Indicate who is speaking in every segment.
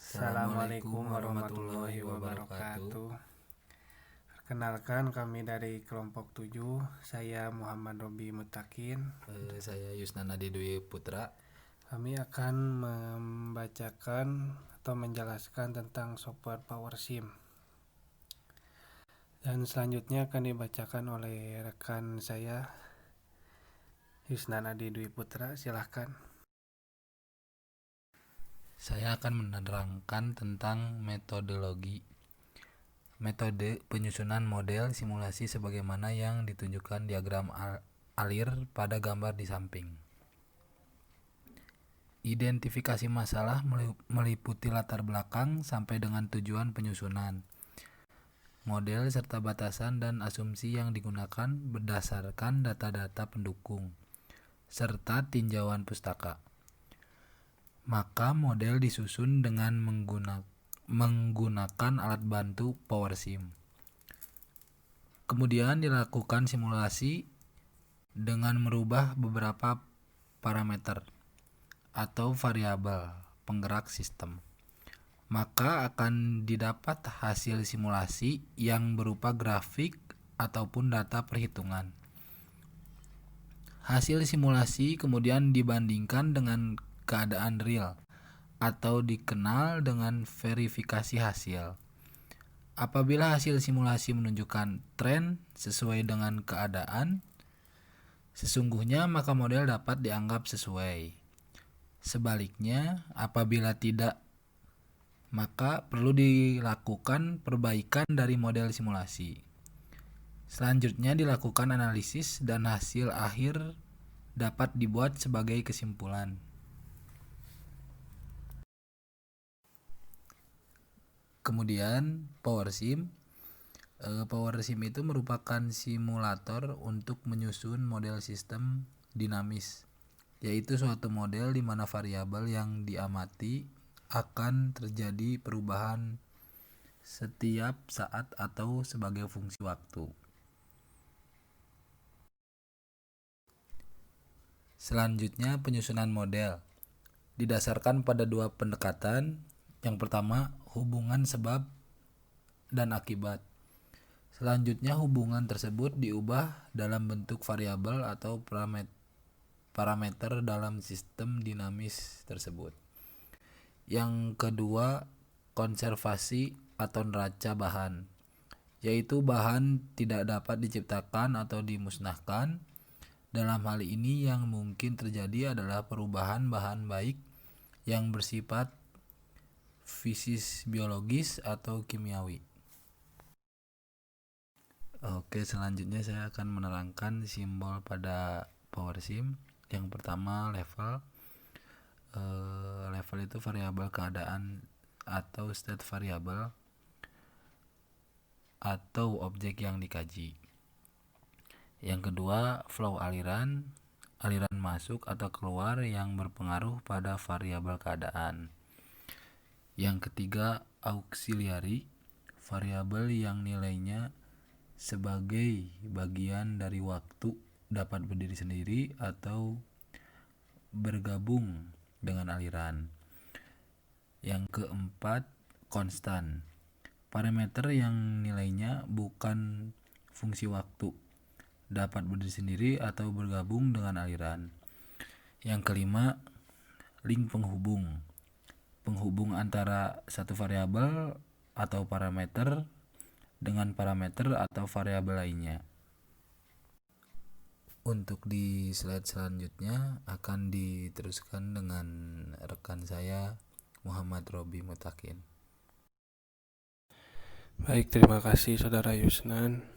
Speaker 1: Assalamualaikum warahmatullahi wabarakatuh. Perkenalkan, kami dari kelompok 7. Saya Muhammad Robi Mutakin.
Speaker 2: Saya Yusnan Adi Dwi Putra.
Speaker 1: Kami akan membacakan atau menjelaskan tentang software PowerSim. Dan selanjutnya akan dibacakan oleh rekan saya Yusnan Adi Dwi Putra. Silahkan.
Speaker 2: Saya akan menerangkan tentang metode penyusunan model simulasi sebagaimana yang ditunjukkan diagram alir pada gambar di samping. Identifikasi masalah meliputi latar belakang sampai dengan tujuan penyusunan model serta batasan dan asumsi yang digunakan berdasarkan data-data pendukung serta tinjauan pustaka. Maka model disusun dengan menggunakan alat bantu PowerSim. Kemudian dilakukan simulasi dengan merubah beberapa parameter atau variabel penggerak sistem. Maka akan didapat hasil simulasi yang berupa grafik ataupun data perhitungan. Hasil simulasi kemudian dibandingkan dengan keadaan real atau dikenal dengan verifikasi hasil. Apabila hasil simulasi menunjukkan tren sesuai dengan keadaan sesungguhnya, maka model dapat dianggap sesuai. Sebaliknya, apabila tidak, maka perlu dilakukan perbaikan dari model simulasi. Selanjutnya dilakukan analisis dan hasil akhir dapat dibuat sebagai kesimpulan. Kemudian PowerSim itu merupakan simulator untuk menyusun model sistem dinamis, yaitu suatu model di mana variabel yang diamati akan terjadi perubahan setiap saat atau sebagai fungsi waktu. Selanjutnya, penyusunan model didasarkan pada dua pendekatan. Yang pertama, hubungan sebab dan akibat. Selanjutnya, hubungan tersebut diubah dalam bentuk variabel atau parameter dalam sistem dinamis tersebut. Yang kedua, konservasi atau neraca bahan, yaitu bahan tidak dapat diciptakan atau dimusnahkan. Dalam hal ini yang mungkin terjadi adalah perubahan bahan baik yang bersifat fisis biologis atau kimiawi. Oke, selanjutnya saya akan menerangkan simbol pada PowerSim. Yang pertama, level. Level itu variabel keadaan atau state variable atau objek yang dikaji. Yang kedua, flow aliran masuk atau keluar yang berpengaruh pada variabel keadaan. Yang ketiga, auxiliary, variabel yang nilainya sebagai bagian dari waktu dapat berdiri sendiri atau bergabung dengan aliran. Yang keempat, konstan, parameter yang nilainya bukan fungsi waktu dapat berdiri sendiri atau bergabung dengan aliran. Yang kelima, link penghubung antara satu variabel atau parameter dengan parameter atau variabel lainnya. Untuk di slide selanjutnya akan diteruskan dengan rekan saya Muhammad Robi Mutakin.
Speaker 1: Baik, terima kasih Saudara Yusnan.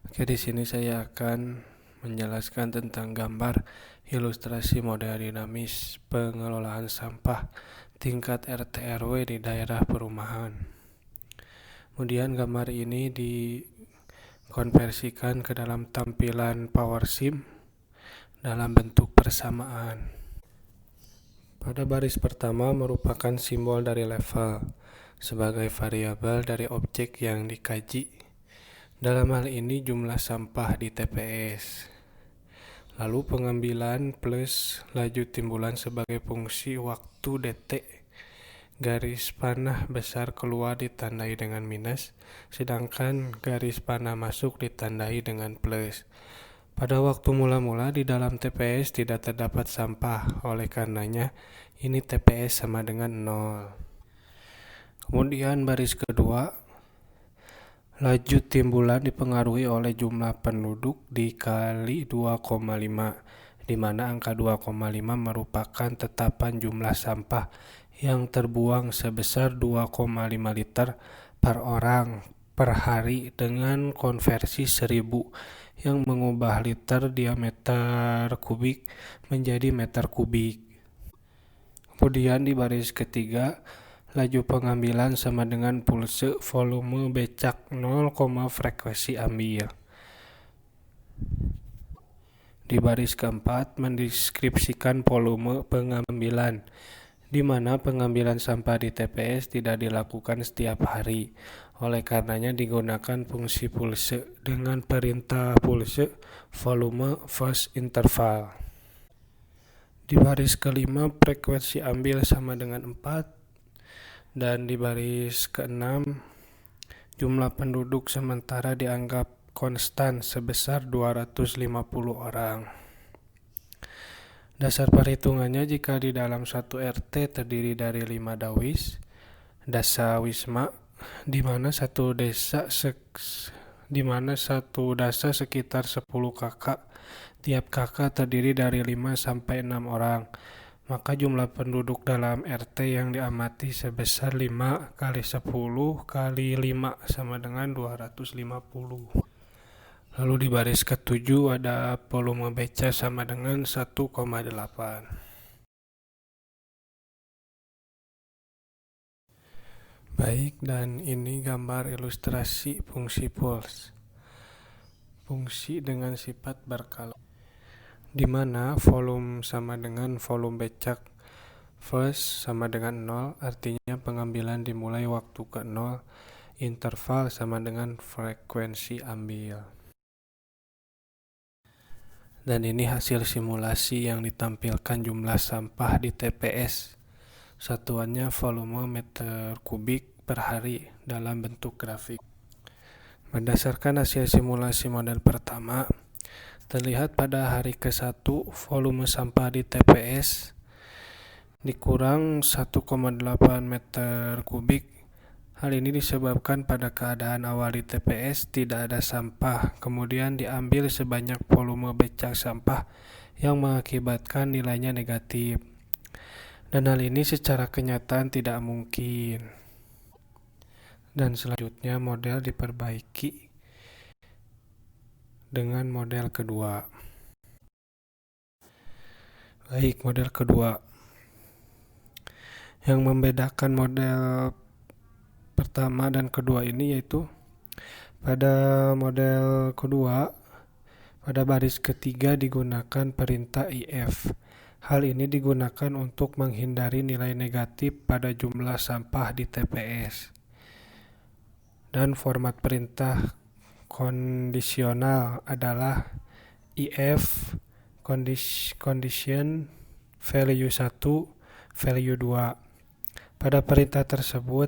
Speaker 1: Oke, di sini saya akan menjelaskan tentang gambar ilustrasi model dinamis pengelolaan sampah tingkat RT RW di daerah perumahan. Kemudian gambar ini dikonversikan ke dalam tampilan PowerSim dalam bentuk persamaan. Pada baris pertama merupakan simbol dari level sebagai variabel dari objek yang dikaji. Dalam hal ini jumlah sampah di TPS. Lalu pengambilan plus laju timbulan sebagai fungsi waktu detik garis panah besar keluar ditandai dengan minus, sedangkan garis panah masuk ditandai dengan plus. Pada waktu mula-mula di dalam TPS tidak terdapat sampah, oleh karenanya ini TPS sama dengan 0. Kemudian baris kedua, laju timbulan dipengaruhi oleh jumlah penduduk dikali 2,5, di mana angka 2,5 merupakan tetapan jumlah sampah yang terbuang sebesar 2,5 liter per orang per hari dengan konversi 1000 yang mengubah liter diameter kubik menjadi meter kubik. Kemudian di baris ketiga, laju pengambilan sama dengan pulse volume becak 0, frekuensi ambil. Di baris keempat mendeskripsikan volume pengambilan, di mana pengambilan sampah di TPS tidak dilakukan setiap hari. Oleh karenanya digunakan fungsi pulse dengan perintah pulse volume first interval. Di baris kelima frekuensi ambil sama dengan 4, dan di baris keenam jumlah penduduk sementara dianggap konstan sebesar 250 orang. Dasar perhitungannya jika di dalam satu RT terdiri dari 5 dawis, dasa wisma, di mana satu dasa sekitar 10 kakak, tiap kakak terdiri dari 5 sampai 6 orang, maka jumlah penduduk dalam RT yang diamati sebesar 5 kali 10 kali 5 sama dengan 250. Lalu di baris ketujuh ada volume beca sama dengan 1,8. Baik, dan ini gambar ilustrasi fungsi pulse. Fungsi dengan sifat berkala, di mana volume sama dengan volume becak first sama dengan 0, artinya pengambilan dimulai waktu ke 0, interval sama dengan frekuensi ambil. Dan ini hasil simulasi yang ditampilkan jumlah sampah di TPS. Satuannya volume meter kubik per hari dalam bentuk grafik. Berdasarkan hasil simulasi model pertama, terlihat pada hari ke-1 volume sampah di TPS dikurang 1,8 meter kubik. Hal ini disebabkan pada keadaan awal di TPS tidak ada sampah, kemudian diambil sebanyak volume becak sampah yang mengakibatkan nilainya negatif. Dan hal ini secara kenyataan tidak mungkin. Dan selanjutnya model diperbaiki dengan model kedua. Baik, model kedua. Yang membedakan model pertama dan kedua ini yaitu pada model kedua, pada baris ketiga digunakan perintah IF. Hal ini digunakan untuk menghindari nilai negatif pada jumlah sampah di TPS. Dan format perintah kondisional adalah IF condition value 1 value 2. Pada perintah tersebut,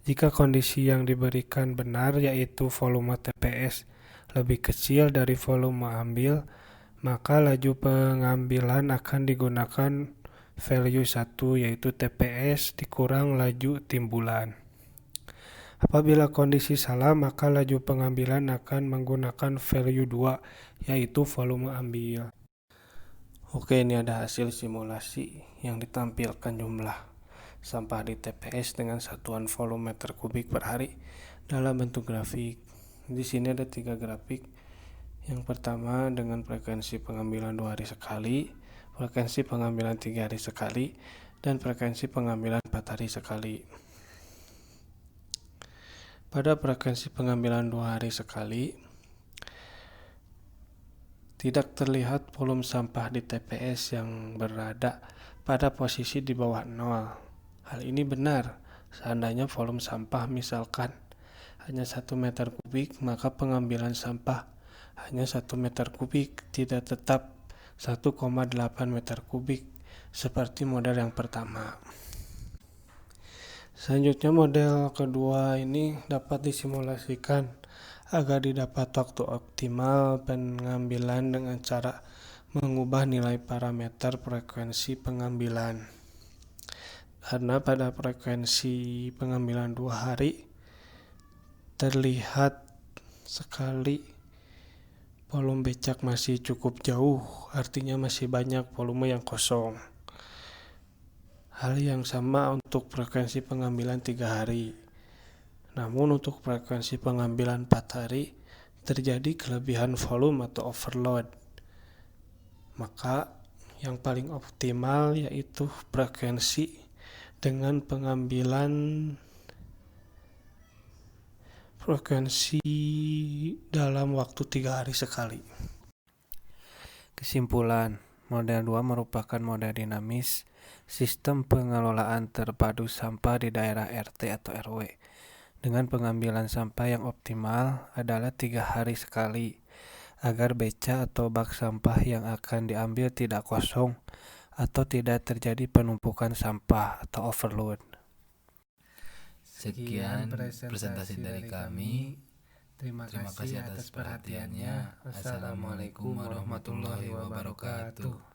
Speaker 1: jika kondisi yang diberikan benar yaitu volume TPS lebih kecil dari volume ambil, maka laju pengambilan akan digunakan value 1 yaitu TPS dikurang laju timbulan. Apabila kondisi salah, maka laju pengambilan akan menggunakan value 2 yaitu volume ambil. Oke, ini ada hasil simulasi yang ditampilkan jumlah sampah di TPS dengan satuan volume meter kubik per hari dalam bentuk grafik. Di sini ada 3 grafik. Yang pertama dengan frekuensi pengambilan 2 hari sekali, frekuensi pengambilan 3 hari sekali, dan frekuensi pengambilan 4 hari sekali. Pada frekuensi pengambilan 2 hari sekali, tidak terlihat volume sampah di TPS yang berada pada posisi di bawah 0. Hal ini benar, seandainya volume sampah misalkan hanya 1 meter kubik, maka pengambilan sampah hanya 1 meter kubik, tidak tetap 1,8 meter kubik, seperti model yang pertama. Selanjutnya model kedua ini dapat disimulasikan agar didapat waktu optimal pengambilan dengan cara mengubah nilai parameter frekuensi pengambilan. Karena pada frekuensi pengambilan 2 hari terlihat sekali volume becak masih cukup jauh, artinya masih banyak volume yang kosong. Hal yang sama untuk frekuensi pengambilan 3 hari. Namun untuk frekuensi pengambilan 4 hari terjadi kelebihan volume atau overload. Maka yang paling optimal yaitu frekuensi dengan pengambilan dalam waktu 3 hari sekali. Kesimpulan, model 2 merupakan model dinamis sistem pengelolaan terpadu sampah di daerah RT atau RW. Dengan pengambilan sampah yang optimal adalah 3 hari sekali, agar beca atau bak sampah yang akan diambil tidak kosong atau tidak terjadi penumpukan sampah atau overload.
Speaker 2: Sekian presentasi dari kami. Terima kasih atas perhatiannya. Assalamualaikum warahmatullahi wabarakatuh.